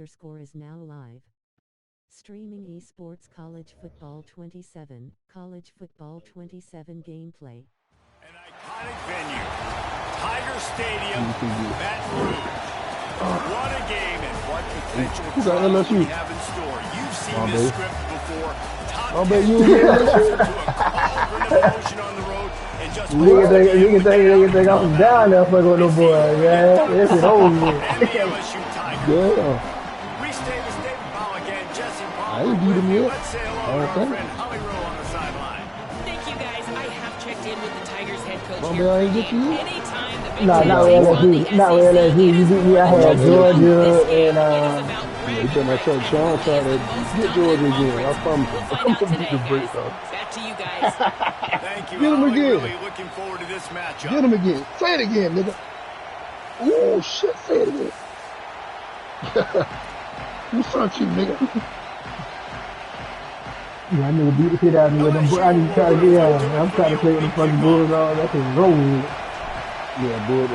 Score is now live. Streaming esports college football 27, college football 27 gameplay. An iconic venue, Tiger Stadium, Baton Rouge. What a game and what potential trials we have in store. You've seen this script before. Top 10 to a cauldron of emotion on the road, and just you can think I'm down there fucking with no boy, man. This is over with. And the LSU Tigers. Yeah. We stay with State Powell again. Jesse I Palmer ain't beat with him you. yet. Let's say hello to our friend Holly Rowe on the sideline. Thank you, guys. I have checked in with the Tigers head coach Well, here. man, I ain't get you. Anytime the Big Nah, Ten not takes with on the LSU. Not with SEC, LSU. You beat me. I had it is Georgia about this game. and It is about You better not try to try to get Georgia again. I promise you. I'm gonna beat the brakes off. Back to you guys. Thank you, Get him Holly. again. Really looking forward to this matchup. Get him again. Say it again, nigga. Oh shit, say it again. Who's front you, nigga? Yeah, I nigga beat the shit out of me with them. I need to try to get out. I'm trying to play with the fucking Bulls all. That's a roll. Yeah, boy.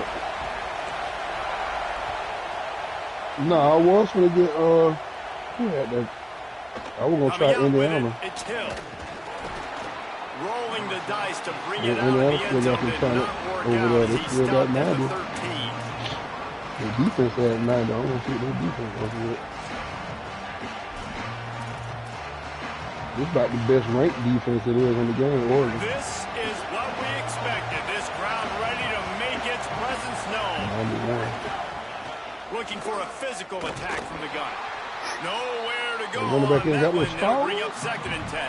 No, I was gonna get who had that? I was gonna try Coming out with Indiana. it, it's Hill. Rolling the dice to bring it Yeah, out of the Indiana end still zone. got some Did talent not work over out there. as They he still got stopped at 90. the 13. The defense had 90. I don't think their defense was good. This about the best ranked defense it is in the game, Oregon. This is what we expected. This crowd ready to make its presence known. 91. Looking for a physical attack from the gun. Nowhere to go Running back on in, that got no one. That'll style? bring up 2nd and 10.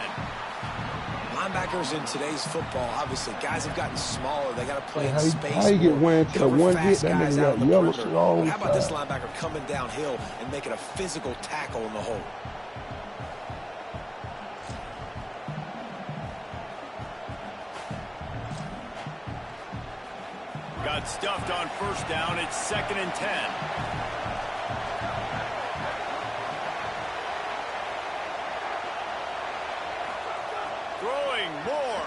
Linebackers in today's football, obviously, guys have gotten smaller. They got to play in space. How you get more, one to cover one fast hit? That guys nigga out got of the yellow perimeter. shit all But the how about this time. linebacker coming downhill and making a physical tackle in the hole? Got stuffed on 1st down. It's 2nd and 10. Throwing more.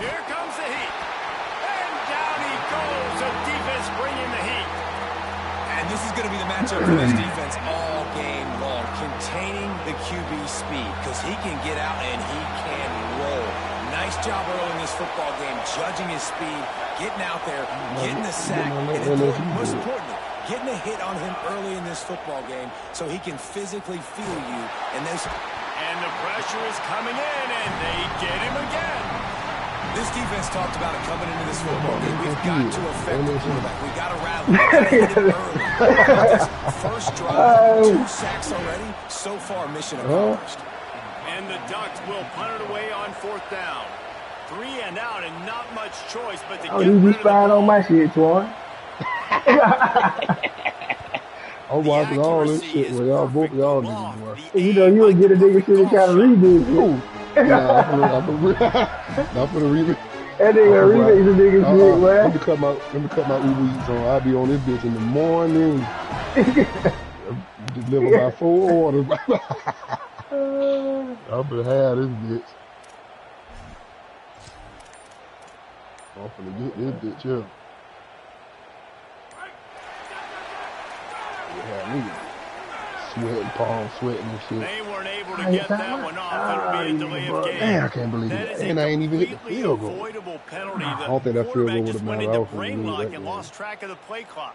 Here comes the heat. And down he goes. The defense bringing the heat. And this is going to be the matchup for this defense all game long, containing the QB speed, because he can get out and he can roll. Nice job early in this football game, judging his speed, getting out there, getting the sack, and most importantly, getting a hit on him early in this football game so he can physically feel you. And the pressure is coming in, and they get him again. This defense talked about it coming into this football game. We've got to affect the quarterback. We've got to rattle him early. This first drive, 2 sacks already. So far, mission accomplished. And the Ducks will punt it away on 4th down. 3 and out, and not much choice but to get You rid be of the spying ball. on my shit, Twan. I'm watching all this shit where y'all both of y'all niggas boy. You know, you'll get a nigga shit and kind of read this shit. Nah, I'm gonna read it. That nigga remix the nigga shit, Let man. me cut my Uber Eats on. I'll be on this bitch in the morning. Deliver my 4 orders. I'm gonna have this bitch. I'm finna get this bitch here. Yeah, nigga. Sweating, palm sweating and shit. They weren't able to get that one off. It'll be a delay of game. Man, I can't believe That it. is And a I ain't even hit the completely field goal. avoidable penalty. I don't think that field goal quarterback would've just went mattered. I into was gonna brain lose lock that and game. lost track of the play clock.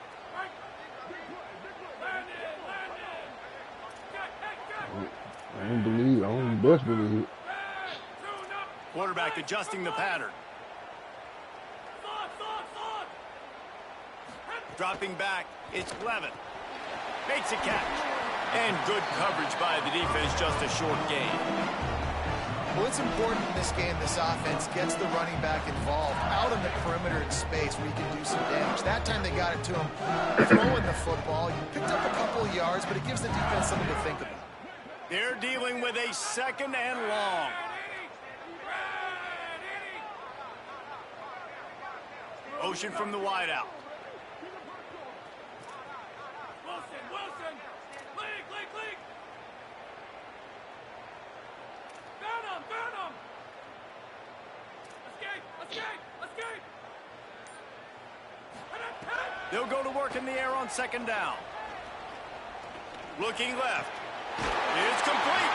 I don't believe it. I don't best believe it. Quarterback adjusting the pattern. Dropping back, it's Levin. Makes a catch. And good coverage by the defense, just a short gain. Well, it's important in this game, this offense gets the running back involved out in the perimeter in space where you can do some damage. That time they got it to him throwing the football. You picked up a couple of yards, but it gives the defense something to think about. They're dealing with a 2nd and long. Motion from the wideout. Wilson! League! Burn him! Escape! They'll go to work in the air on second down. Looking left. It's complete.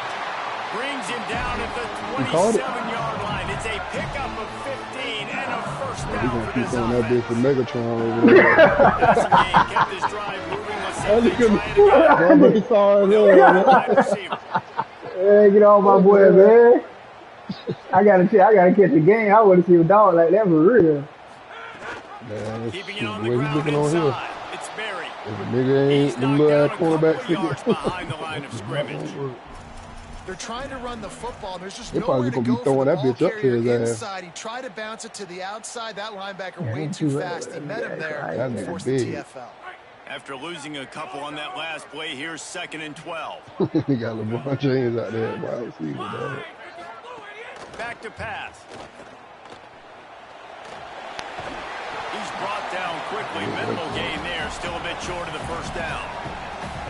Brings him down at the 27-yard line. It's a pickup of 15 and a first down for this offense. That bitch for Megatron over there. This game kept this drive moving. Let's see Hey, get off my boy, man. I gotta catch the game. I want to see a dog like that for real. Man, keeping it on the ground inside. It's Berry. If a nigga ain't the little quarterback yards behind the line of scrimmage. They're trying to run the football. There's just They're nowhere probably to gonna go be throwing for the that ball bitch up to carrier his ass. inside. He tried to bounce it to the outside. That linebacker way too fast. He met him there and forced the TFL. After losing a couple on that last play, here's 2nd and 12. He got LeBron James out there. Wide receiver, dog. Back to pass. He's brought down quickly. Minimal gain there. Still a bit short of the first down.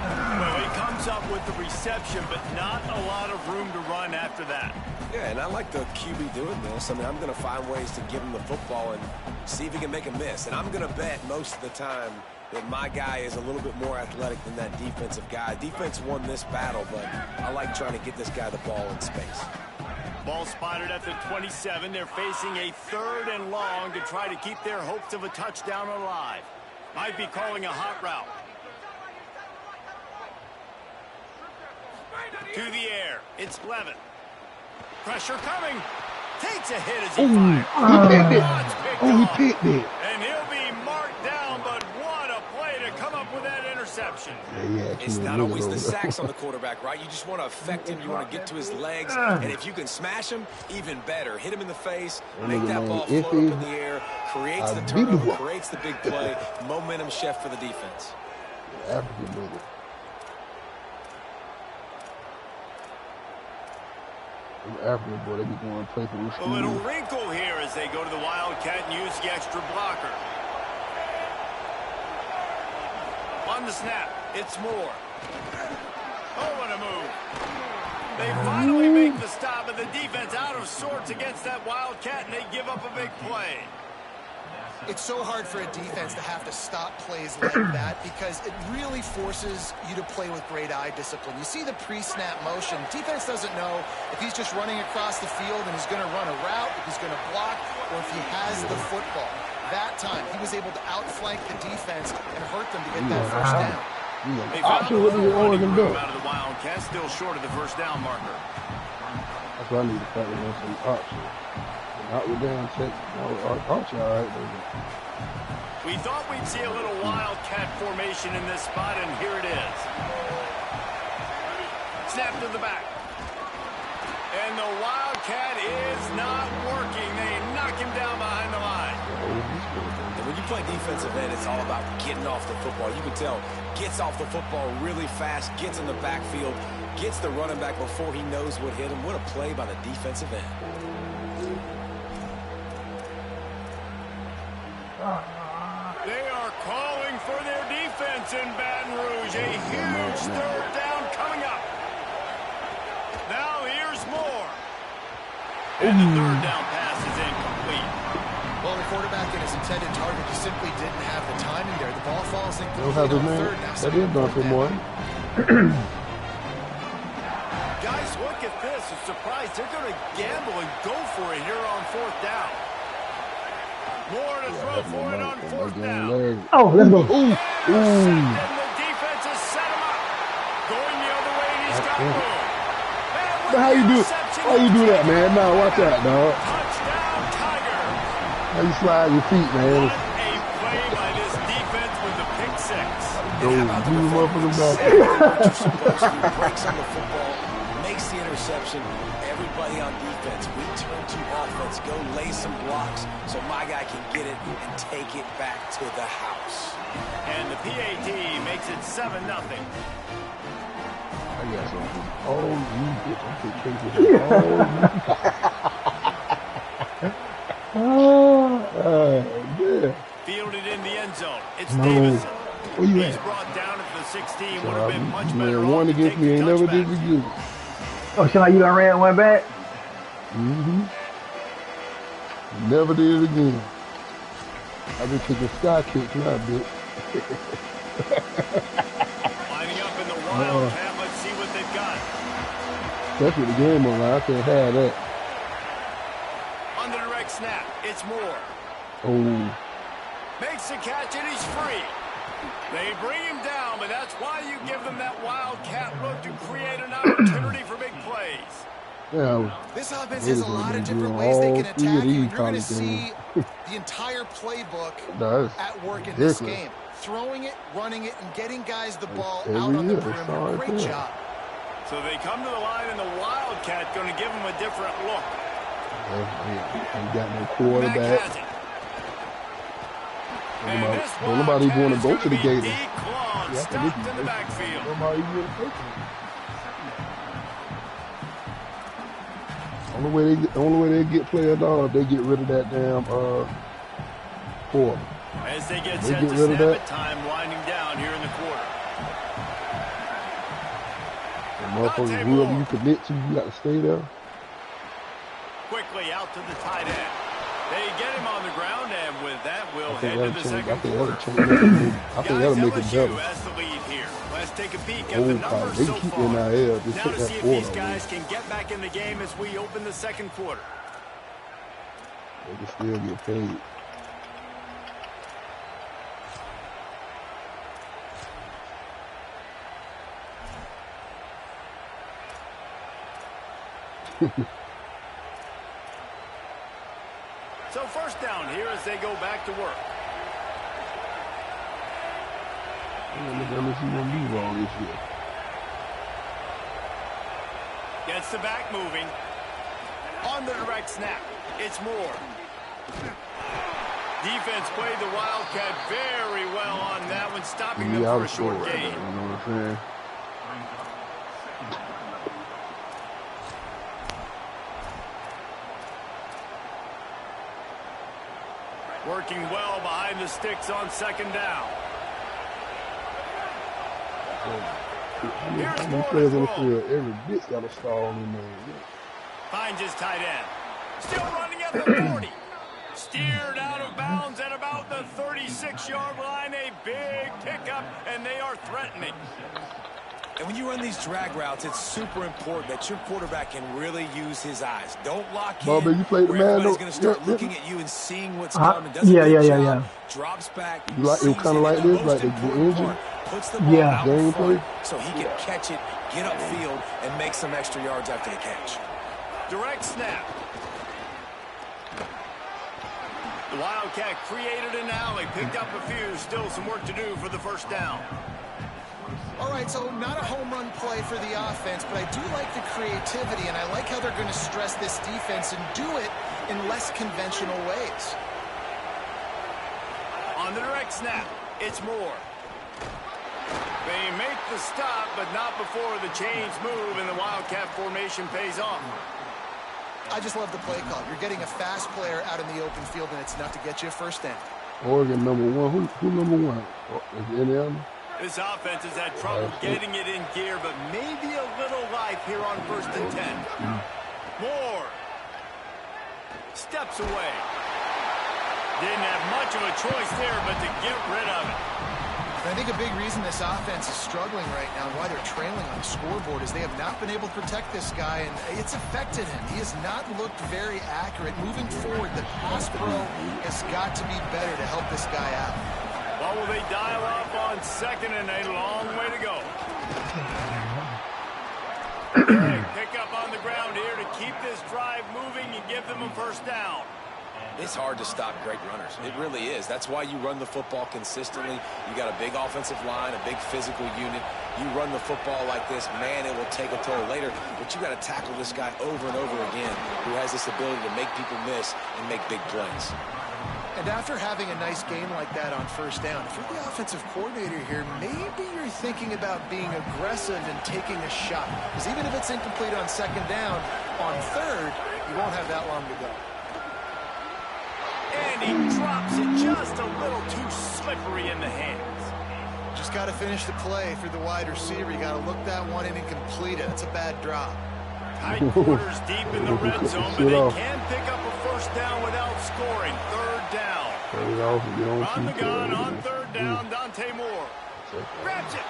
Well, he comes up with the reception, but not a lot of room to run after that. Yeah, and I like the QB doing this. I mean, I'm going to find ways to give him the football and see if he can make a miss. And I'm going to bet most of the time that my guy is a little bit more athletic than that defensive guy. Defense won this battle, but I like trying to get this guy the ball in space. Ball spotted at the 27. They're facing a 3rd and long to try to keep their hopes of a touchdown alive. Might be calling a hot route. To the air. It's Levin. Pressure coming. Takes a hit as he fires. He picked it. And he'll be marked down, but what a play to come up with that interception. Yeah, it's not always the sacks on the quarterback, right? You just want to affect him. You want to get to his legs. And if you can smash him, even better. Hit him in the face. Make that ball float up in the air. Creates the turnover. Creates the big play. Momentum shift for the defense. African nigga. African boy, they be going to play for this. A little wrinkle here as they go to the Wildcat and use the extra blocker. On the snap, it's Moore. Oh, what a move. They finally make the stop, and the defense out of sorts against that Wildcat, and they give up a big play. It's so hard for a defense to have to stop plays like that because it really forces you to play with great eye discipline. You see the pre-snap motion. Defense doesn't know if he's just running across the field and he's going to run a route, if he's going to block, or if he has the football. That time, he was able to outflank the defense and hurt them to get that first down. They found the running room out of the Wildcat, still short of the first down marker. That's why I need to factor in some options. Not with damn check. Archie, all right, baby. We thought we'd see a little Wildcat formation in this spot, and here it is. Snap to the back. And the Wildcat is not working. They knock him down behind the line. And when you play defensive end, it's all about getting off the football. You can tell, gets off the football really fast, gets in the backfield, gets the running back before he knows what hit him. What a play by the defensive end. They are calling for their defense in Baton Rouge. A huge 3rd down coming up. Now here's Moore. And the 3rd down pass is incomplete. Well, the quarterback and his intended target just simply didn't have the timing there. The ball falls incomplete on 3rd now. That is done for more. Guys, look at this. I'm surprised they're going to gamble and go for it here on 4th down. Moore to throw for it on 4th down. Oh, let's go. And the defense has set him up. Going the other way, and he's got room. How you do? How you do that, man? Nah, watch out, dog. Touchdown, Tiger. How you slide your feet, man? What a play by this defense with the pick six. Do motherfuckers back. You're supposed to breaks on the football, makes the interception. Everybody on defense, we turn to offense, go lay some blocks so my guy can get it and take it back to the house. And the PAT makes it 7-0. I got something. Oh, you bitch. Yeah. Fielded in the end zone. It's Davison. Where you He's at? brought down at the 16. Would have been much better Man, one off to against take me the ain't never did touchback. it again. Oh, so you done ran one back? Never did it again. I just took a sky kick now, bitch. Lining up in the Wildcat. Let's see what they've got. That's what the game on. I can't have that. On the direct snap, it's Moore. Oh. Makes the catch and he's free. They bring him down, but that's why you give them that Wildcat look to create an opportunity for big plays. Yeah, this offense has a lot of different ways they can attack you. You're going to see the entire playbook at work in this game. Throwing it, running it, and getting guys the ball out on the perimeter. Great job. So they come to the line, and the Wildcat going to give them a different look. Ain't got no quarterback. Don't nobody want to go to the Gators. Stopped in the backfield. Nobody want to take him. Only way they get players off, they get rid of that damn quarter. As they get set to snap it, time winding down here in the quarter. And motherfuckers, whoever you commit to, you got to stay there. Quickly out to the tight end. They get him on the ground, and with that, we'll head to the second quarter. I think that'll make it better. As the lead here. Let's take a peek at the numbers so far. Now to see if these guys can get back in the game as we open the second quarter. They can still get paid. So first down here as they go back to work. Gets the back moving. On the direct snap, it's Moore. Defense played the Wildcat very well on that one, stopping them for a short gain. You know what I'm saying? Working well behind the sticks on second down. How many players on the field? Every bit's got a stall in there. Finds his tight end. Still running at the 40. Steered out of bounds at about the 36-yard line. A big pickup, and they are threatening. And when you run these drag routes, it's super important that your quarterback can really use his eyes. Don't lock in. Bobby, you played the man. Everybody's going to start looking at you and seeing what's coming. Yeah. Drops back. You like it kind of like this, like the engine. Puts the ball out in front gameplay, so he can catch it, get upfield, and make some extra yards after the catch. Direct snap. The Wildcat created an alley, picked up a few. Still some work to do for the first down. All right, so not a home run play for the offense, but I do like the creativity, and I like how they're going to stress this defense and do it in less conventional ways. On the direct snap, it's Moore. They make the stop, but not before the chains move and the Wildcat formation pays off. I just love the play call. You're getting a fast player out in the open field, and it's enough to get you a first down. Oregon #1. Who #1? Is it Indiana? This offense has had trouble getting it in gear, but maybe a little life here on 1st and 10. Moore steps away. Didn't have much of a choice there, but to get rid of it. I think a big reason this offense is struggling right now and why they're trailing on the scoreboard is they have not been able to protect this guy, and it's affected him. He has not looked very accurate. Moving forward, the pass pro has got to be better to help this guy out. Well, will they dial up on second and a long way to go? Big pickup on the ground here to keep this drive moving and give them a first down. It's hard to stop great runners. It really is. That's why you run the football consistently. You got a big offensive line, a big physical unit. You run the football like this, man, it will take a toll later. But you got to tackle this guy over and over again who has this ability to make people miss and make big plays. And after having a nice game like that on first down, if you're the offensive coordinator here, maybe you're thinking about being aggressive and taking a shot. Because even if it's incomplete on second down, on third, you won't have that long to go. And he drops it just a little too slippery in the hands. Just got to finish the play for the wide receiver. You got to look that one in and complete it. That's a bad drop. Tight quarters deep in the red zone, but they can pick up a first down without scoring. Third down. On the gun on third Third down, Dante Moore. Grabs it,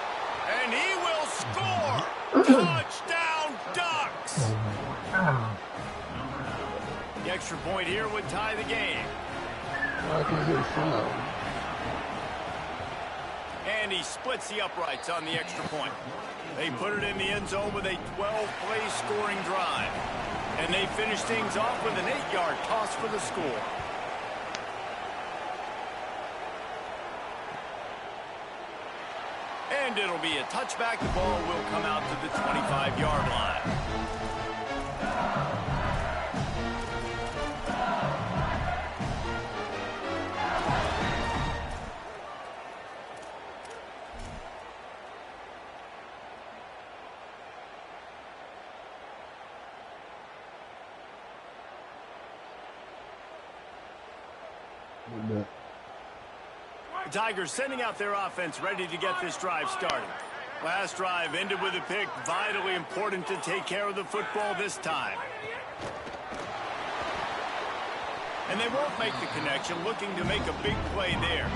and he will score. Touchdown, Ducks. The extra point here would tie the game. And he splits the uprights on the extra point. They put it in the end zone with a 12-play scoring drive. And they finish things off with an 8-yard toss for the score. And it'll be a touchback. The ball will come out to the 25-yard line. The Tigers sending out their offense ready to get this drive started. Last drive ended with a pick. Vitally important to take care of the football this time. And they won't make the connection, looking to make a big play there.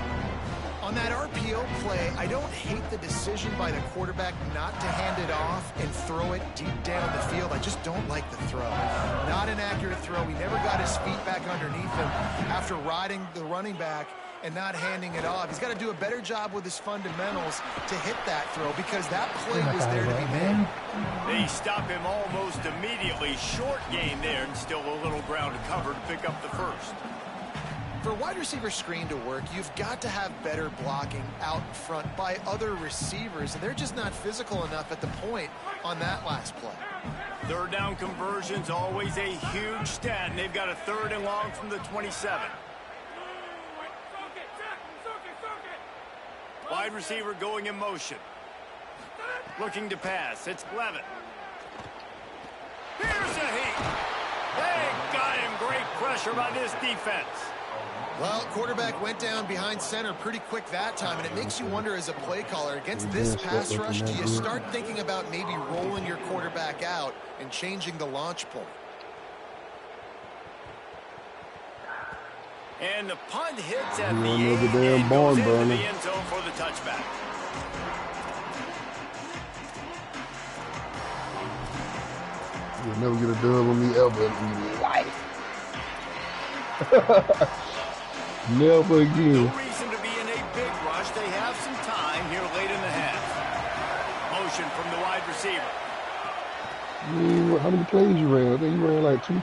On that RPO play, I don't hate the decision by the quarterback not to hand it off and throw it deep down the field. I just don't like the throw. Not an accurate throw. He never got his feet back underneath him after riding the running back and not handing it off. He's got to do a better job with his fundamentals to hit that throw because that play was there to be made. They stop him almost immediately. Short gain there and still a little ground to cover to pick up the first. For a wide receiver screen to work, you've got to have better blocking out in front by other receivers, and they're just not physical enough at the point on that last play. Third down conversion's always a huge stat, and they've got a 3rd and long from the 27. Wide receiver going in motion. Looking to pass. It's Levitt. Here's a heat. They got him. Great pressure by this defense. Well, quarterback went down behind center pretty quick that time, and it makes you wonder as a play caller, against this pass rush, do you start thinking about maybe rolling your quarterback out and changing the launch point? And the punt hits at the 8 and goes into the end zone for the touchback. You'll never get a dub on me ever in your life. Never again. No reason to be in a big rush. They have some time here late in the half. Motion from the wide receiver. How many plays you ran? I think you ran like 2.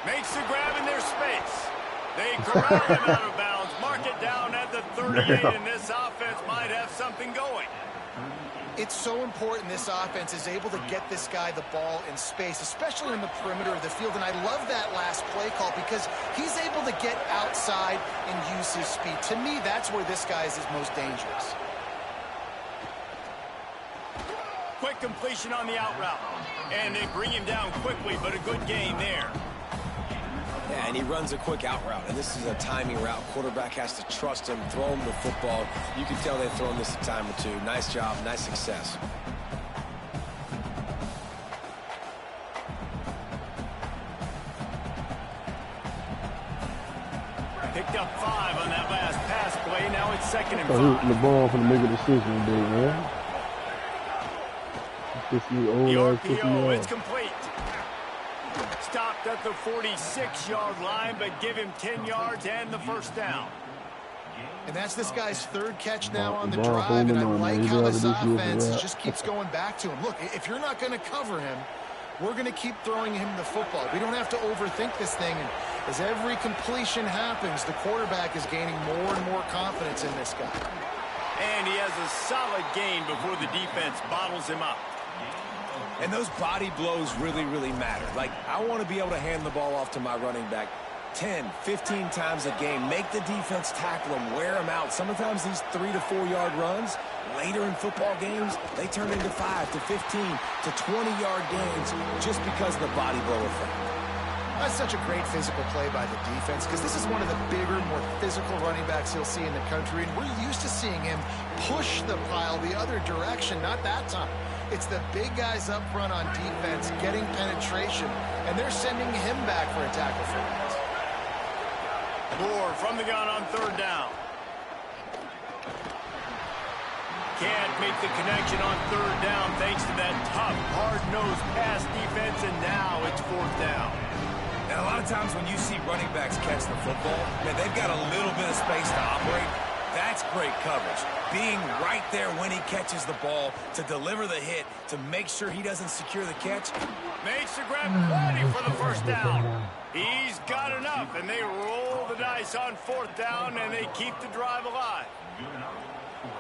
Makes the grab in their space. They corral him out of bounds. Mark it down at the 38, and this offense might have something going. It's so important this offense is able to get this guy the ball in space, especially in the perimeter of the field. And I love that last play call because he's able to get outside and use his speed. To me, that's where this guy is his most dangerous. Quick completion on the out route. And they bring him down quickly, but a good gain there. Yeah, and he runs a quick out route, and this is a timing route. Quarterback has to trust him, throw him the football. You can tell they've thrown this a time or two. Nice job, nice success. Picked up 5 on that last pass play. Now it's 2nd and 5. The ball for the make a decision today, man. The RPO, it's complete. Stopped at the 46-yard line, but give him 10 yards and the first down. And that's this guy's 3rd catch now on the drive, and I like how this offense just keeps going back to him. Look, if you're not going to cover him, we're going to keep throwing him the football. We don't have to overthink this thing, and as every completion happens, the quarterback is gaining more and more confidence in this guy. And he has a solid gain before the defense bottles him up. And those body blows really, really matter. Like, I want to be able to hand the ball off to my running back 10, 15 times a game. Make the defense tackle him, wear him out. Sometimes these 3 to 4 yard runs, later in football games, they turn into 5 to 15 to 20-yard gains just because of the body blow effect. That's such a great physical play by the defense because this is one of the bigger, more physical running backs you'll see in the country, and we're used to seeing him push the pile the other direction, not that time. It's the big guys up front on defense getting penetration, and they're sending him back for a tackle for that. Moore from the gun on 3rd down. can't make the connection on third down thanks to that tough, hard-nosed pass defense, and now it's fourth down. And a lot of times when you see running backs catch the football, man, they've got a little bit of space to operate. That's great coverage. Being right there when he catches the ball to deliver the hit, to make sure he doesn't secure the catch. Makes the grab plenty for the first down. He's got enough, and they roll the dice on fourth down, and they keep the drive alive.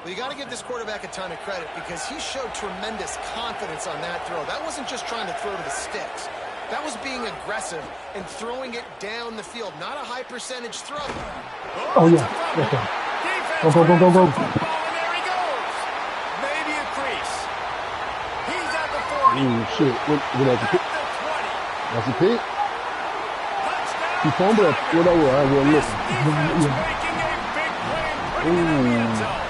Well, you got to give this quarterback a ton of credit because he showed tremendous confidence on that throw. That wasn't just trying to throw to the sticks. That was being aggressive and throwing it down the field, not a high-percentage throw. Oh, yeah. Yes, sir. Go, go, go, go, go. And there he goes. Maybe a crease. He's at the 40. Ooh, shit. What that's a pick? At the 20. That's a pick? Touchdown. He fumbled up. Whatever. I wasn't This looking. defense making a big play and putting it in the end zone.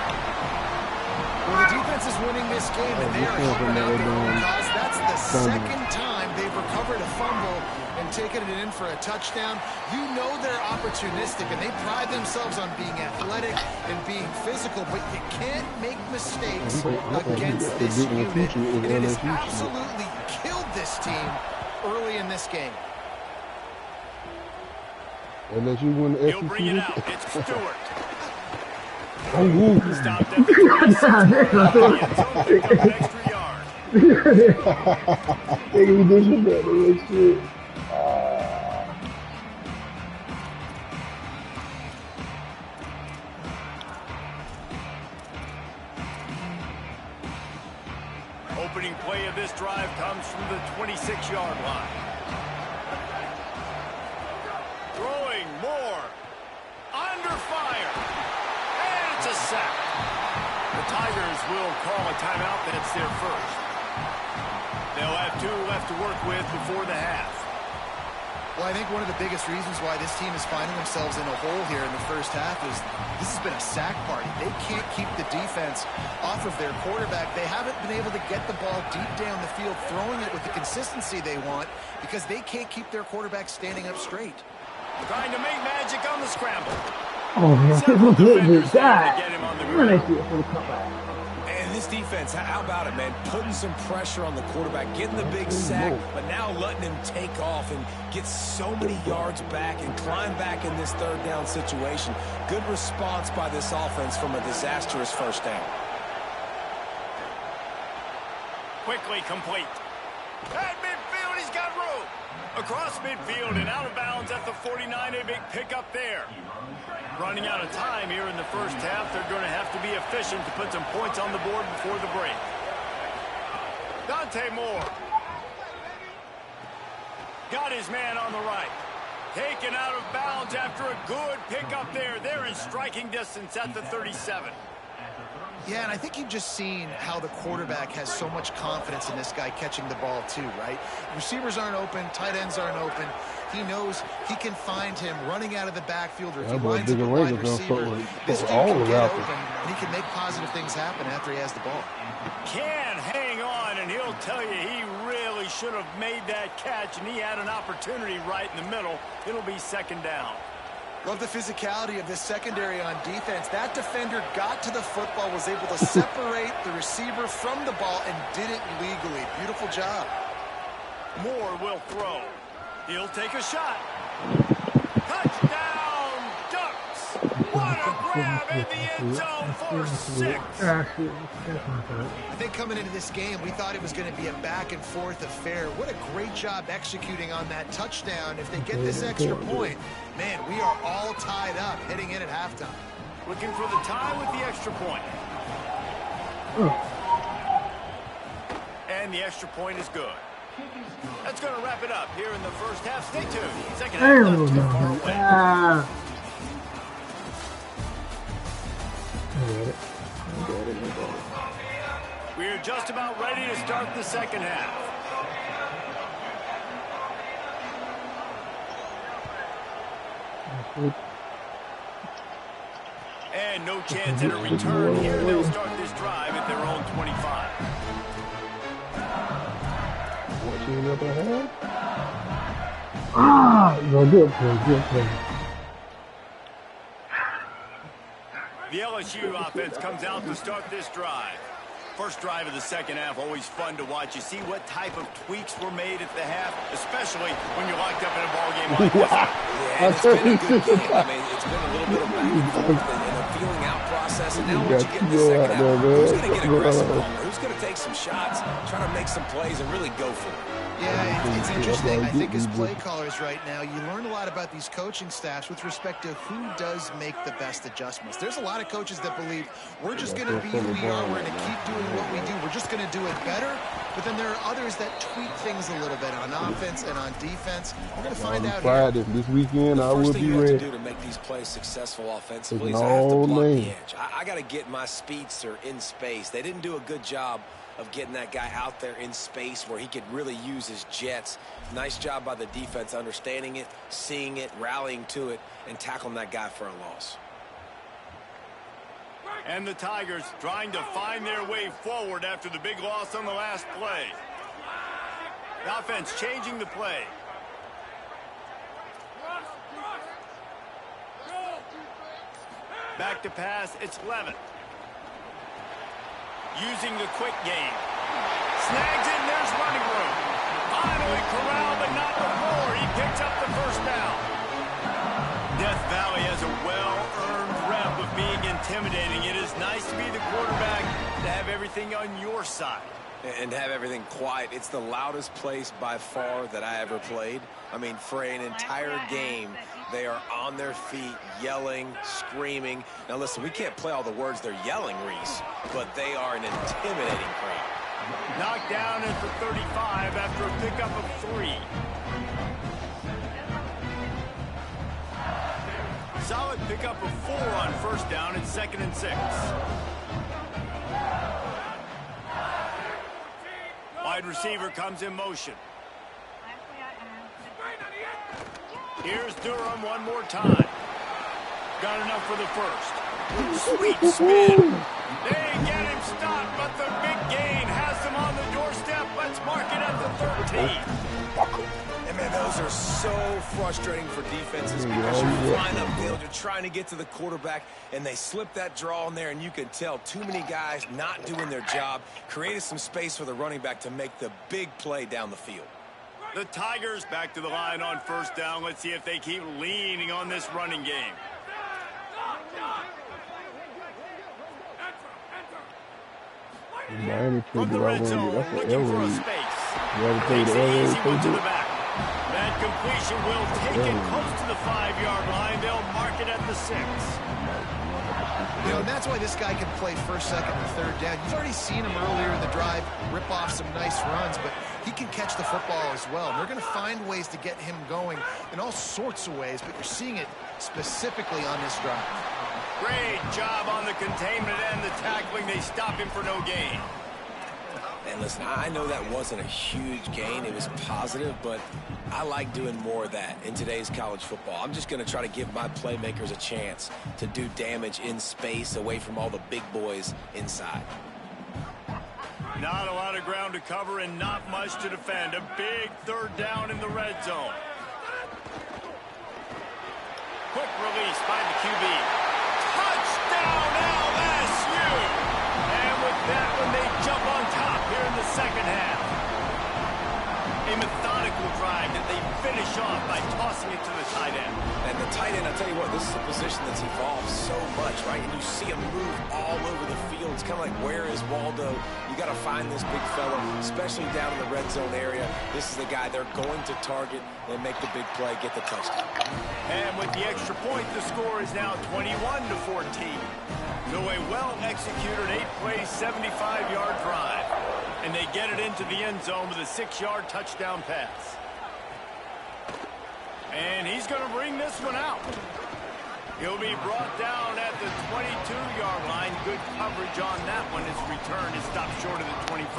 Well, the defense is winning this game, and they are helping out their own cause. That's the second time they've recovered a fumble and taken it in for a touchdown. You know they're opportunistic, and they pride themselves on being athletic and being physical, but you can't make mistakes against this unit. And it has absolutely killed this team early in this game. Unless you win the He'll bring it out. It's Stewart. Oh, woo. Stopped at the 26. Pick up an extra yard. Nigga, we disrespect that shit. Opening play of this drive comes from the 26-yard line. Throwing more. Under fire. And it's a sack. The Tigers will call a timeout. That's their first. They'll have 2 left to work with before the half. Well, I think one of the biggest reasons why this team is finding themselves in a hole here in the first half is this has been a sack party. They can't keep the defense off of their quarterback. They haven't been able to get the ball deep down the field, throwing it with the consistency they want because they can't keep their quarterback standing up straight. Trying to make magic on the scramble. Oh, man. Several defenders there God. to get him on the Run that ground. shit for the comeback. And this defense, how about it, man? Putting some pressure on the quarterback, getting the big sack, but now letting him take off and get so many yards back and climb back in this third down situation. Good response by this offense from a disastrous first down. Quickly complete. At midfield, he's got room. Across midfield and out of bounds at the 49, a big pickup there. Running out of time here in the first half. They're going to have to be efficient to put some points on the board before the break. Dante Moore. Got his man on the right. Taken out of bounds after a good pickup there. They're in striking distance at the 37. Yeah, and I think you've just seen how the quarterback has so much confidence in this guy catching the ball too, right? Receivers aren't open, tight ends aren't open. He knows he can find him running out of the backfield, or if he lines up a wide receiver, this dude can get open, and he can make positive things happen after he has the ball. Can hang on, and he'll tell you he really should have made that catch, and he had an opportunity right in the middle. It'll be second down. Love the physicality of this secondary on defense. That defender got to the football, was able to separate the receiver from the ball, and did it legally. Beautiful job. Moore will throw. He'll take a shot. Touchdown, Ducks. What a grab in the end zone for 6. I think coming into this game, we thought it was going to be a back-and-forth affair. What a great job executing on that touchdown. If they get this extra point, man, we are all tied up heading in at halftime. Looking for the tie with the extra point. And the extra point is good. That's going to wrap it up here in the first half. Stay tuned. Second half not too far away. We're just about ready to start the second half. And no chance at a return here. They'll start this drive at their own 25. No, good play, good play. The LSU offense comes out to start this drive. First drive of the second half, always fun to watch. You see what type of tweaks were made at the half, especially when you're locked up in a ball game like this. Yeah, and it's been a good game. I mean, it's been a little bit of back and forth and a feeling out process. And now once you get in the second half, who's going to get aggressive on there? Who's going to take some shots, try to make some plays, and really go for it? Yeah, it's interesting. I think as play callers right now, you learn a lot about these coaching staffs with respect to who does make the best adjustments. There's a lot of coaches that believe we're just going to be who we are. We're going to keep doing what we do. We're just going to do it better. But then there are others that tweak things a little bit on offense and on defense. We're going to find out Friday, this weekend, I will be ready. The first thing you have to do to make these plays successful offensively is I have to block the edge. I got to get my speedster in space. They didn't do a good job of getting that guy out there in space where he could really use his jets. Nice job by the defense understanding it, seeing it, rallying to it, and tackling that guy for a loss. And the Tigers trying to find their way forward after the big loss on the last play. The offense changing the play. Back to pass, it's Levin. Using the quick game. Snags it, and there's running room. Finally corralled, but not before. He picks up the first down. Death Valley has a well-earned rep of being intimidating. It is nice to be the quarterback, to have everything on your side. And have everything quiet. It's the loudest place by far that I ever played. I mean, for an entire game, they are on their feet, yelling, screaming. Now, listen, we can't play all the words they're yelling, Reese, but they are an intimidating crowd. Knocked down at the 35 after a pickup of 3. Solid pickup of 4 on first down and 2nd and 6. Wide receiver comes in motion. Here's Durham one more time. Got enough for the first. Sweet spin. They get him stopped, but the big gain has them on the doorstep. Let's mark it at the 13. And man, those are so frustrating for defenses because you're flying upfield, you're trying to get to the quarterback, and they slip that draw in there, and you can tell too many guys not doing their job, created some space for the running back to make the big play down the field. The Tigers back to the line on first down. Let's see if they keep leaning on this running game. From the red zone, looking for a space. Takes the easy one to the back. That completion will take it close to the 5-yard line. They'll mark it at the 6. You know, and that's why this guy can play first, second, and third down. You've already seen him earlier in the drive rip off some nice runs, but he can catch the football as well. And they're going to find ways to get him going in all sorts of ways, but you're seeing it specifically on this drive. Great job on the containment and the tackling. They stop him for no gain. And listen, I know that wasn't a huge gain. It was positive, but I like doing more of that in today's college football. I'm just going to try to give my playmakers a chance to do damage in space away from all the big boys inside. Not a lot of ground to cover and not much to defend. A big third down in the red zone. Quick release by the QB. Touchdown LSU! And with that one, they jump on top here in the second half. A methodical drive that they finish off by tossing it to the tight end. And the tight end, I'll tell you what, this is a position that's evolved so much, right? And you see him move all over the field. It's kind of like, where is Waldo? You got to find this big fella, especially down in the red zone area. This is the guy they're going to target and make the big play, get the touchdown. And with the extra point, the score is now 21-14. So a well-executed 8-play, 75-yard drive. And they get it into the end zone with a 6-yard touchdown pass. And he's going to bring this one out. He'll be brought down at the 22-yard line. Good coverage on that one. His return is stopped short of the 25.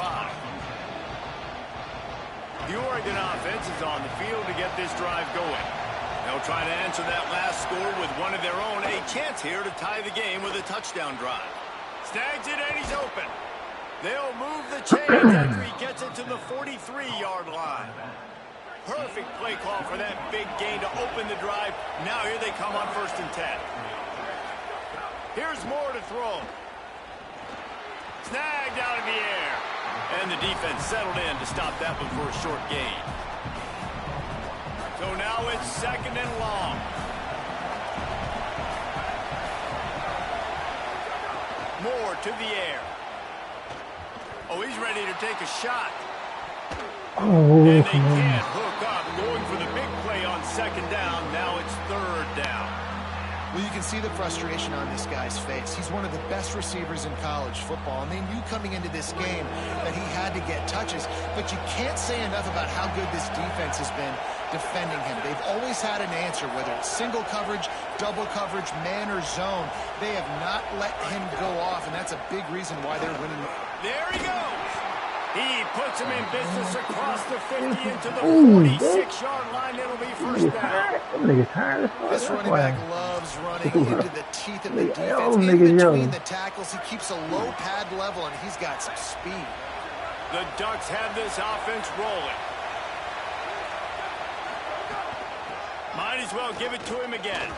The Oregon offense is on the field to get this drive going. They'll try to answer that last score with one of their own. A chance here to tie the game with a touchdown drive. Snags it and he's open. They'll move the chains after he gets it to the 43-yard line. Perfect play call for that big gain to open the drive. Now here they come on 1st and 10. Here's Moore to throw. Snagged out of the air. And the defense settled in to stop that one for a short gain. So now it's 2nd and long. Moore to the air. Oh, he's ready to take a shot. Oh, And they can't hook up. Going for the big play on 2nd down. Now it's 3rd down. Well, you can see the frustration on this guy's face. He's one of the best receivers in college football, and they knew coming into this game that he had to get touches, but you can't say enough about how good this defense has been defending him. They've always had an answer, whether it's single coverage, double coverage, man or zone. They have not let him go off, and that's a big reason why they're winning. There he goes. He puts him in business across the 50 into the 46-yard line. It'll be 1st down. This running back loves running into the teeth of the defense. In between the tackles, he keeps a low pad level, and he's got some speed. The Ducks have this offense rolling. Might as well give it to him again.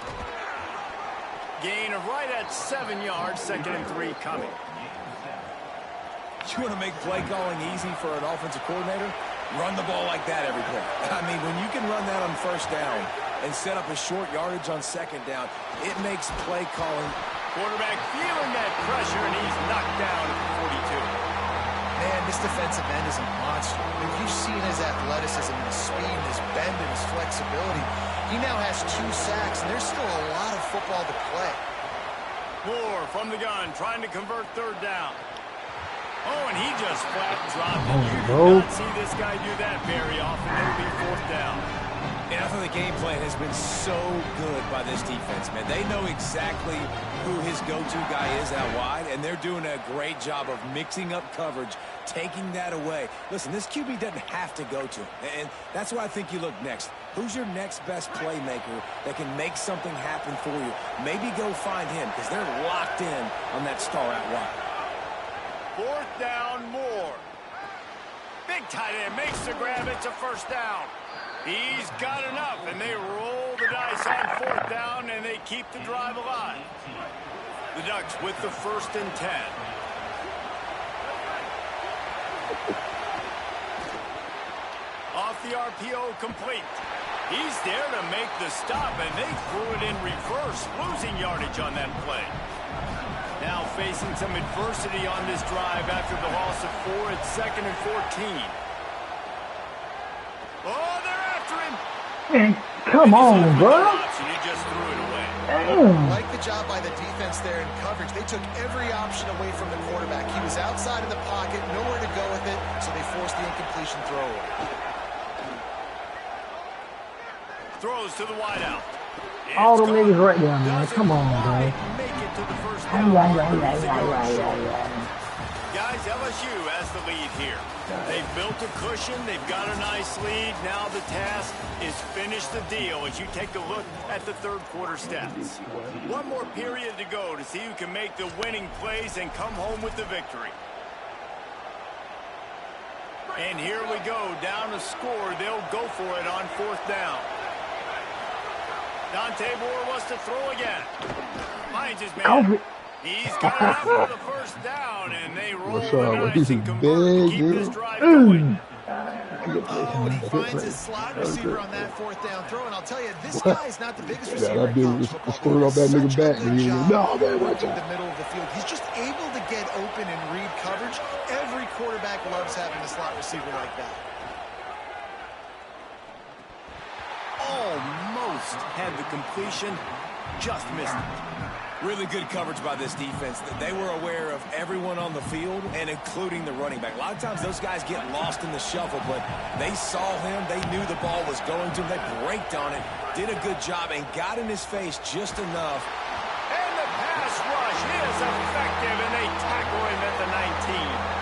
Gain of right at 7 yards. 2nd and 3 coming. You want to make play calling easy for an offensive coordinator? Run the ball like that every play. I mean, when you can run that on 1st down and set up a short yardage on 2nd down, it makes play calling. Quarterback feeling that pressure, and he's knocked down at the 42. Man, this defensive end is a monster. If you've seen his athleticism, his speed, his bend, and his flexibility, he now has 2 sacks, and there's still a lot of football to play. Moore from the gun, trying to convert 3rd down. Oh, and he just flat dropped it. You do not see this guy do that very often. It'll be 4th down. And I thought the game plan has been so good by this defense, man. They know exactly who his go-to guy is out wide, and they're doing a great job of mixing up coverage, taking that away. Listen, this QB doesn't have to go to him, and that's why I think you look next. Who's your next best playmaker that can make something happen for you? Maybe go find him, because they're locked in on that star out wide. 4th down, Moore. Big tight end makes the grab. It's a 1st down. He's got enough, and they roll the dice on 4th down, and they keep the drive alive. The Ducks with the 1st and 10. Off the RPO, complete. He's there to make the stop, and they threw it in reverse, losing yardage on that play. Now facing some adversity on this drive after the loss of 4 at 2nd and 14. Oh, they're after him. Man, come on, bro. You just threw it away. Like the job by the defense there in coverage. They took every option away from the quarterback. He was outside of the pocket, nowhere to go with it, so they forced the incompletion throw away. Throws to the wideout. All them niggas right there, man. Come on, bro. Make it to the 1st Ay, down. ay, ay, ay, ay, ay, ay. Guys, LSU has the lead here. They've built a cushion. They've got a nice lead. Now the task is finish the deal as you take a look at the 3rd quarter stats. One more period to go to see who can make the winning plays and come home with the victory. And here we go. Down a score. They'll go for it on 4th down. Dante Moore wants to throw again. Finds his man. He's got enough for the 1st down, and they roll the dice and convert to keep this drive going. Oh, and he finds his slot receiver on that 4th down throw, and I'll tell you, this guy is not the biggest receiver in college football. Off that nigga back, in the middle of the field. He's just able to get open and read coverage. Every quarterback loves having a slot receiver like that. Almost had the completion, just missed it. Really good coverage by this defense. They were aware of everyone on the field, and including the running back. A lot of times those guys get lost in the shuffle, but they saw him. They knew the ball was going to him. They braked on it, did a good job, and got in his face just enough. And the pass rush is effective, and they tackle him at the 19.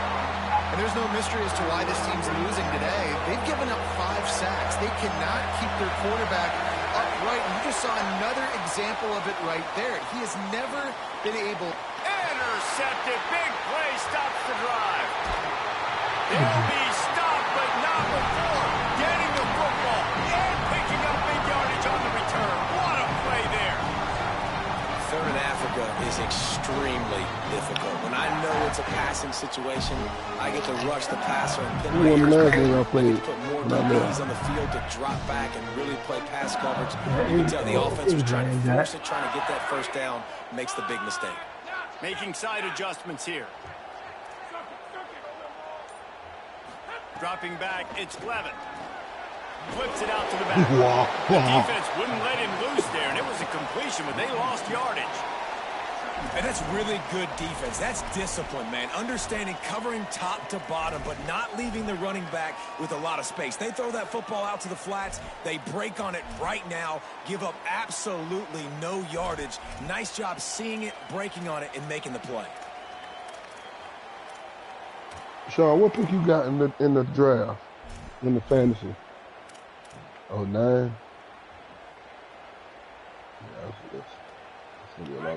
And there's no mystery as to why this team's losing today. They've given up 5 sacks. They cannot keep their quarterback upright. And you just saw another example of it right there. He has never been able. Intercepted. Big play stops the drive. He'll be stopped, but not before getting the football and picking up big yardage on the return. What a play there. 3rd and Africa is extremely extremely difficult. When I know it's a passing situation, I get to rush the passer and put Who won the last game I put played? more DBs on the field to drop back and really play pass coverage. You can tell the offense was trying to force it, trying to get that first down, makes the big mistake. Making side adjustments here. Dropping back, it's Levin. Flips it out to the back. The defense wouldn't let him loose there, and it was a completion, but they lost yardage. And that's really good defense. That's discipline, man. Understanding covering top to bottom, but not leaving the running back with a lot of space. They throw that football out to the flats. They break on it right now, give up absolutely no yardage. Nice job seeing it, breaking on it, and making the play. Sean, what pick you got in the draft, in the fantasy? Oh, 9.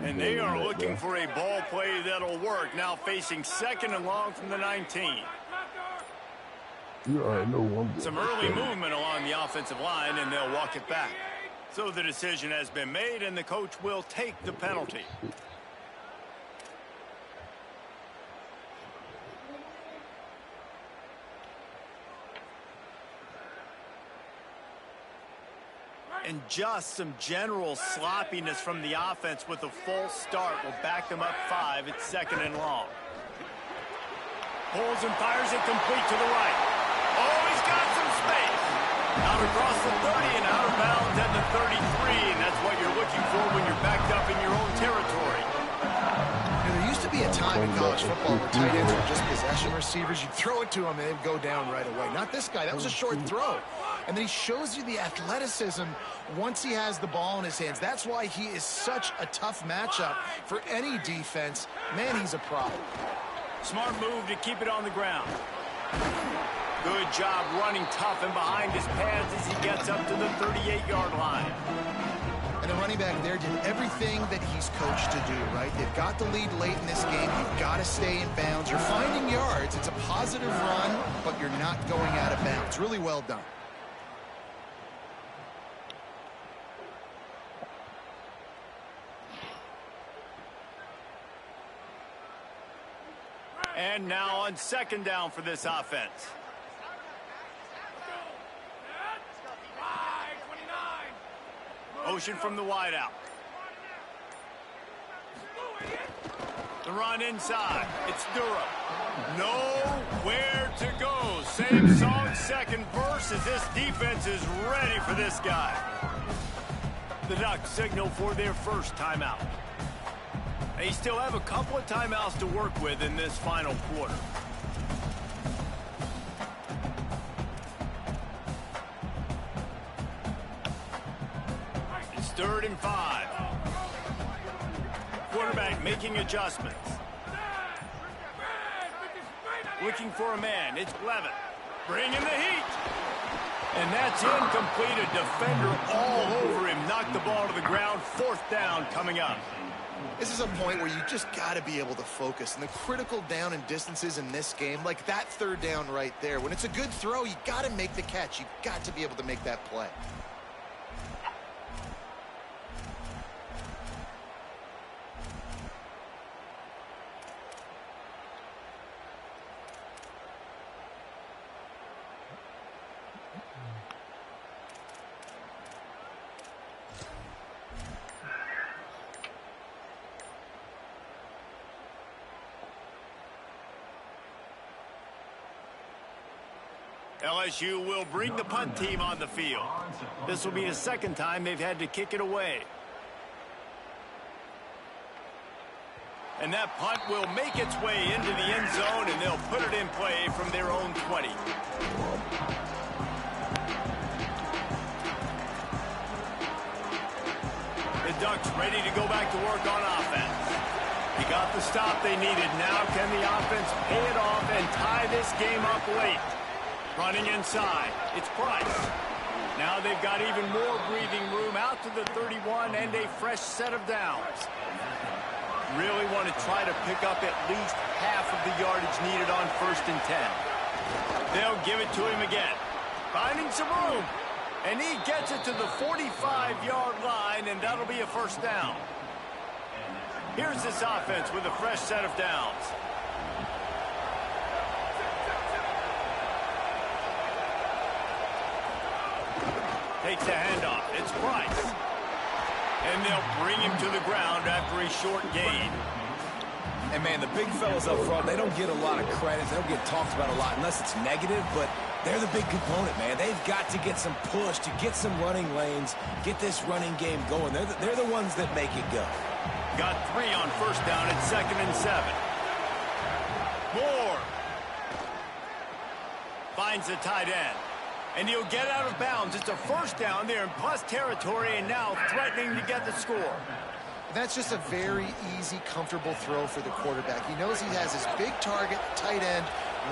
And they are looking for a ball play that'll work. Now facing 2nd and long from the 19. You already know one. Some early movement along the offensive line, and they'll walk it back. So the decision has been made, and the coach will take the penalty. And just some general sloppiness from the offense with a false start will back them up 5. It's 2nd and long. Pulls and fires it complete to the right. Oh, he's got some space. Out across the 30 and out of bounds at the 33. And that's what you're looking for when you're backed up in your own territory. There used to be a time in college football where tight ends were just possession receivers. You'd throw it to them and they'd go down right away. Not this guy. That was a short throw. And then he shows you the athleticism once he has the ball in his hands. That's why he is such a tough matchup for any defense. Man, he's a problem. Smart move to keep it on the ground. Good job running tough and behind his pads as he gets up to the 38-yard line. And the running back there did everything that he's coached to do, right? They've got the lead late in this game. You've got to stay in bounds. You're finding yards. It's a positive run, but you're not going out of bounds. Really well done. And now on 2nd down for this offense. Motion from the wideout. The run inside. It's Durham. Nowhere to go. Same song, second verse, as this defense is ready for this guy. The Ducks signal for their first timeout. They still have a couple of timeouts to work with in this final quarter. It's 3rd and 5. Quarterback making adjustments. Looking for a man. It's Levin. Bringing the heat. And that's incomplete. A defender all over him. Knocked the ball to the ground. 4th down coming up. This is a point where you just got to be able to focus. And the critical down and distances in this game, like that 3rd down right there, when it's a good throw, you got to make the catch. You got to be able to make that play. LSU will bring the punt team on the field. This will be the 2nd time they've had to kick it away. And that punt will make its way into the end zone, and they'll put it in play from their own 20. The Ducks ready to go back to work on offense. He got the stop they needed. Now can the offense pay it off and tie this game up late? Running inside, it's Price. Now they've got even more breathing room out to the 31 and a fresh set of downs. Really want to try to pick up at least half of the yardage needed on 1st and 10. They'll give it to him again. Finding some room. And he gets it to the 45-yard line, and that'll be a 1st down. Here's this offense with a fresh set of downs. Takes the handoff. It's Price. And they'll bring him to the ground after a short gain. And, man, the big fellas up front, they don't get a lot of credit. They don't get talked about a lot unless it's negative, but they're the big component, man. They've got to get some push, to get some running lanes, get this running game going. They're the ones that make it go. Got 3 on first down at 2nd and 7. Moore finds the tight end. And he'll get out of bounds. It's a first down there in plus territory and now threatening to get the score. That's just a very easy, comfortable throw for the quarterback. He knows he has his big target, tight end,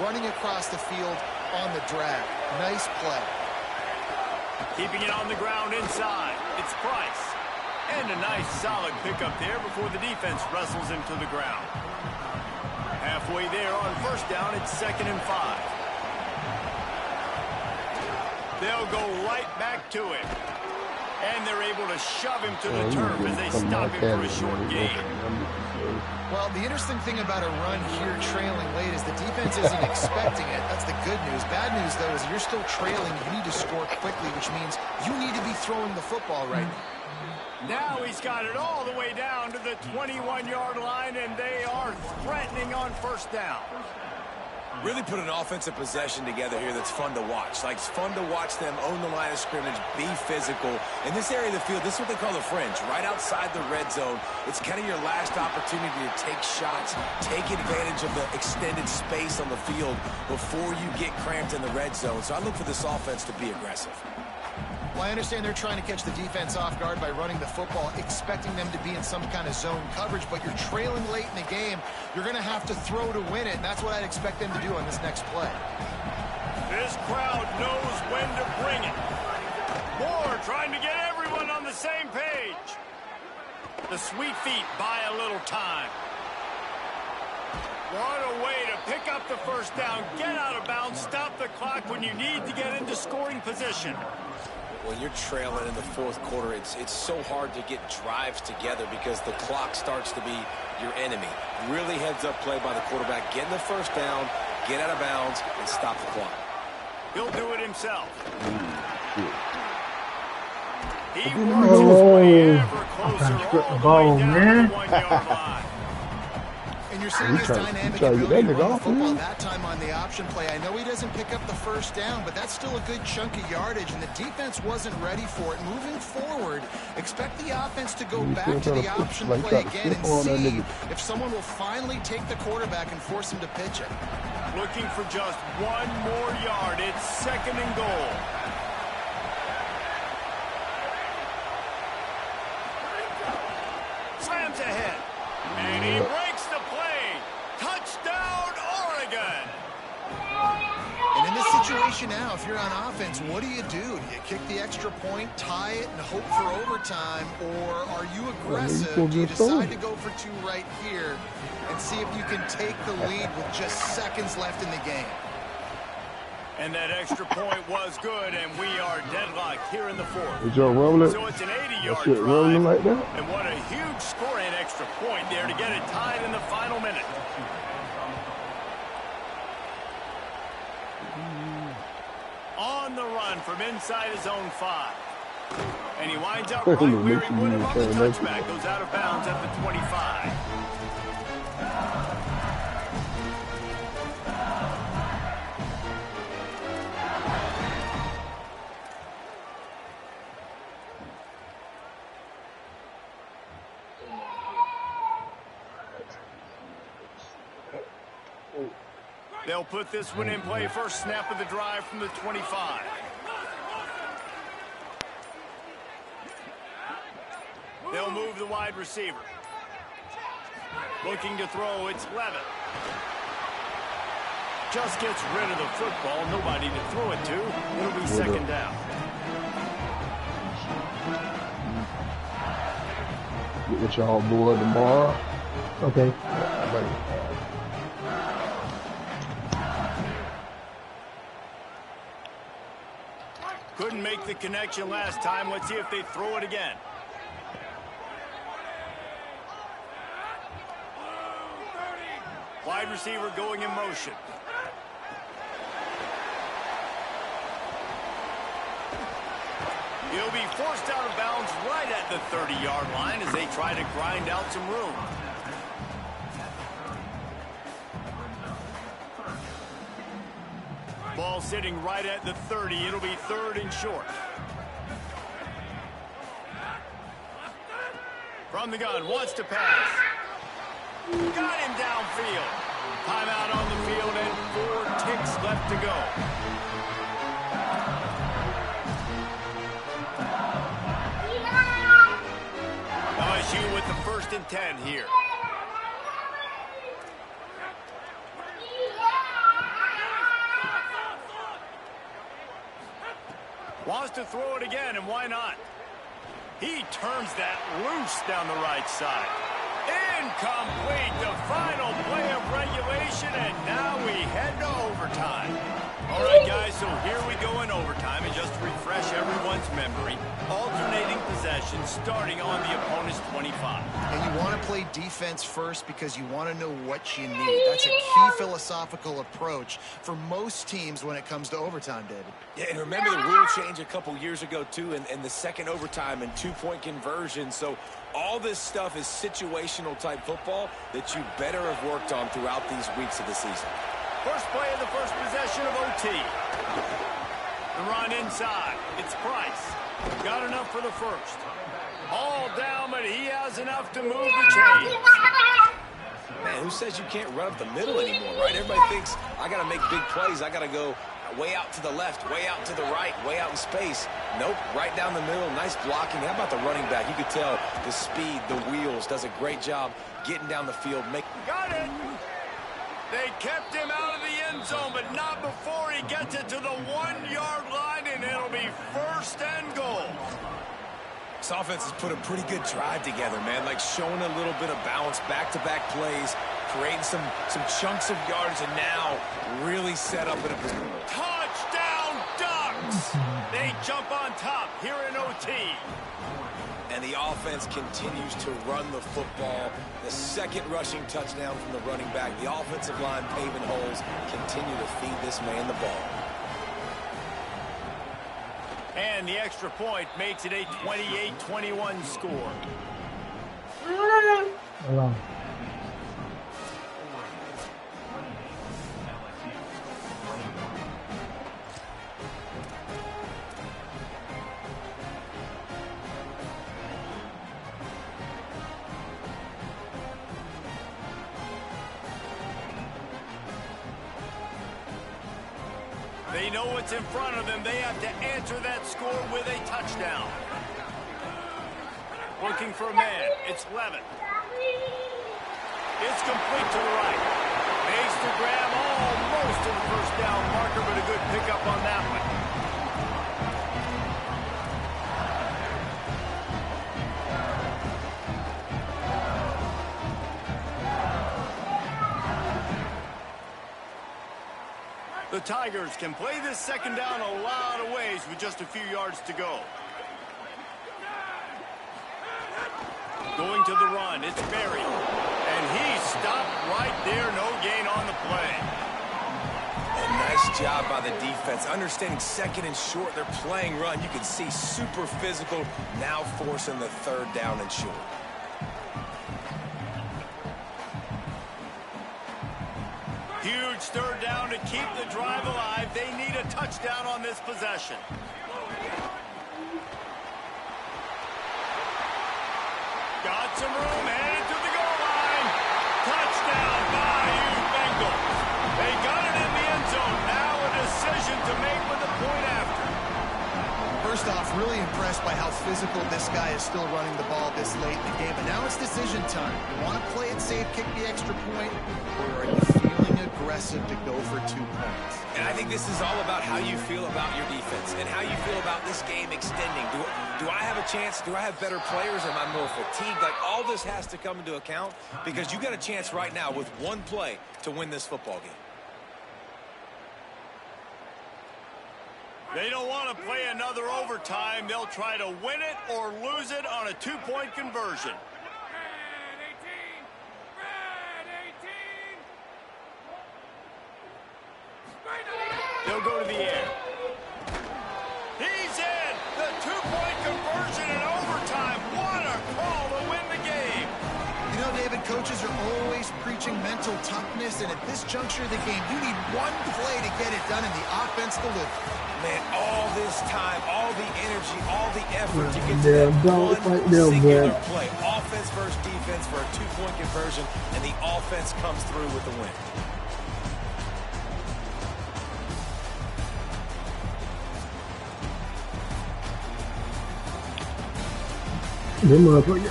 running across the field on the drag. Nice play. Keeping it on the ground inside. It's Price. And a nice, solid pickup there before the defense wrestles him to the ground. Halfway there on first down, it's 2nd and 5. They'll go right back to him. And they're able to shove him to the turf as they stop him for a short gain. Well, the interesting thing about a run here trailing late is the defense isn't expecting it. That's the good news. Bad news, though, is you're still trailing. You need to score quickly, which means you need to be throwing the football right now. Now he's got it all the way down to the 21-yard line, and they are threatening on first down. Really put an offensive possession together here that's fun to watch. Like, it's fun to watch them own the line of scrimmage, be physical. In this area of the field, this is what they call the fringe, right outside the red zone. It's kind of your last opportunity to take shots, take advantage of the extended space on the field before you get cramped in the red zone. So I look for this offense to be aggressive. Well, I understand they're trying to catch the defense off guard by running the football, expecting them to be in some kind of zone coverage, but you're trailing late in the game. You're going to have to throw to win it, and that's what I'd expect them to do on this next play. This crowd knows when to bring it. Moore trying to get everyone on the same page. The sweet feet buy a little time. What a way to pick up the first down, get out of bounds, stop the clock when you need to get into scoring position. When you're trailing in the fourth quarter, it's so hard to get drives together because the clock starts to be your enemy. Really heads-up play by the quarterback. Get in the first down, get out of bounds, and stop the clock. He'll do it himself. He works his way ever closer all the way down the 1-yard line. And you're seeing his dynamic ability to run the football that time on the option play. I know he doesn't pick up the first down, but that's still a good chunk of yardage, and the defense wasn't ready for it. Moving forward, expect the offense to go back to the option play again and see if someone will finally take the quarterback and force him to pitch it. Looking for just one more yard. It's 2nd and goal. Slams ahead. And he breaks the play. Touchdown, Oregon. And in this situation now, if you're on offense, what do? Do you kick the extra point, tie it, and hope for overtime? Or are you aggressive? Do you decide to go for 2 right here and see if you can take the lead with just seconds left in the game? And that extra point was good, and we are deadlocked here in the fourth. Did y'all roll it? So it's an 80-yard drive. Rolling like that? And what a huge scoring extra point there to get it tied in the final minute. On the run from inside his own 5. And he winds up right where he would have on the touchback. Goes out of bounds at the 25. They'll put this one in play. First snap of the drive from the 25. They'll move the wide receiver. Looking to throw, it's Levitt. Just gets rid of the football. Nobody to throw it to. It'll be 2nd down. Get with y'all boy tomorrow. Okay. Couldn't make the connection last time. Let's see if they throw it again. wide receiver going in motion. He'll be forced out of bounds right at the 30-yard line as they try to grind out some room. Ball sitting right at the 30. It'll be 3rd and short. From the gun, wants to pass. Got him downfield. Timeout on the field and 4 ticks left to go. LSU with the 1st and 10 here. Wants to throw it again, and why not? He turns that loose down the right side. Incomplete, the final play of regulation, and now we head to overtime. All right, guys, so here we go in overtime, and just to refresh everyone's memory, alternating possession starting on the opponent's 25. And you want to play defense first because you want to know what you need. That's a key philosophical approach for most teams when it comes to overtime, David. Yeah, and remember the rule change a couple years ago, too, and the second overtime and 2-point conversion. So all this stuff is situational type football that you better have worked on throughout these weeks of the season. First play of the first possession of OT. The run inside. It's Price. Got enough for the first. All down, but he has enough to move the chains. Man, who says you can't run up the middle anymore, right? Everybody thinks, I got to make big plays. I got to go way out to the left, way out to the right, way out in space. Nope, right down the middle. Nice blocking. How about the running back? You could tell the speed, the wheels, does a great job getting down the field. Got it. They kept him out of the end zone, but not before he gets it to the 1-yard line, and it'll be 1st and goal. This offense has put a pretty good drive together, man. Like showing a little bit of balance, back-to-back plays, creating some chunks of yards, and now really set up in a position. Touchdown, Ducks! They jump on top here in OT. And the offense continues to run the football. The 2nd rushing touchdown from the running back. The offensive line paving holes. Continue to feed this man the ball. And the extra point makes it a 28-21 score. Hold on. They know what's in front of them. They have to answer that score with a touchdown. Looking for a man. It's Levitt. It's complete to the right. Makes the grab almost to the 1st down marker, but a good pickup on that one. The Tigers can play this 2nd down a lot of ways with just a few yards to go. Going to the run, it's Berry. And he stopped right there, no gain on the play. And nice job by the defense. Understanding 2nd and short, they're playing run. You can see super physical, now forcing the 3rd down and short. Huge 3rd down to keep the drive alive. They need a touchdown on this possession. Got some room, headed to the goal line. Touchdown, Bayou Bengals. They got it in the end zone. Now a decision to make with the point after. First off, really impressed by how physical this guy is still running the ball this late in the game. But now it's decision time. You want to play it safe, kick the extra point, or are you feeling aggressive to go for 2 points? And I think this is all about how you feel about your defense and how you feel about this game extending. Do I have a chance? Do I have better players? Am I more fatigued? Like, all this has to come into account because you got a chance right now with 1 play to win this football game. They don't want to play another overtime. They'll try to win it or lose it on a 2-point conversion. They'll go to the air. He's in! The two-point conversion in overtime. What a call to win the game. You know, David, coaches are always preaching mental toughness, and at this juncture of the game, you need one play to get it done, and the offense delivers. Man, all this time, all the energy, all the effort to get to that one singular play. Offense versus defense for a two-point conversion, and the offense comes through with the win. Them motherfuckers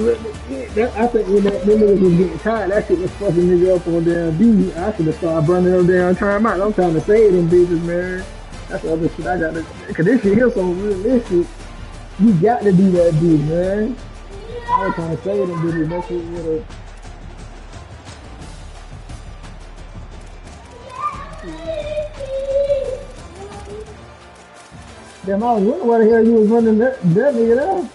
let me get. I think when them niggas was getting tired, that shit was fucking niggas up on damn B. I should have started burning them down time out. I'm trying to save them bitches, man. That's the other shit I got to. Cause this shit here so realistic. You got to do that, dude, man. I was trying to save them bitches. That shit would have. Damn, I was wondering why the hell you was running that nigga down.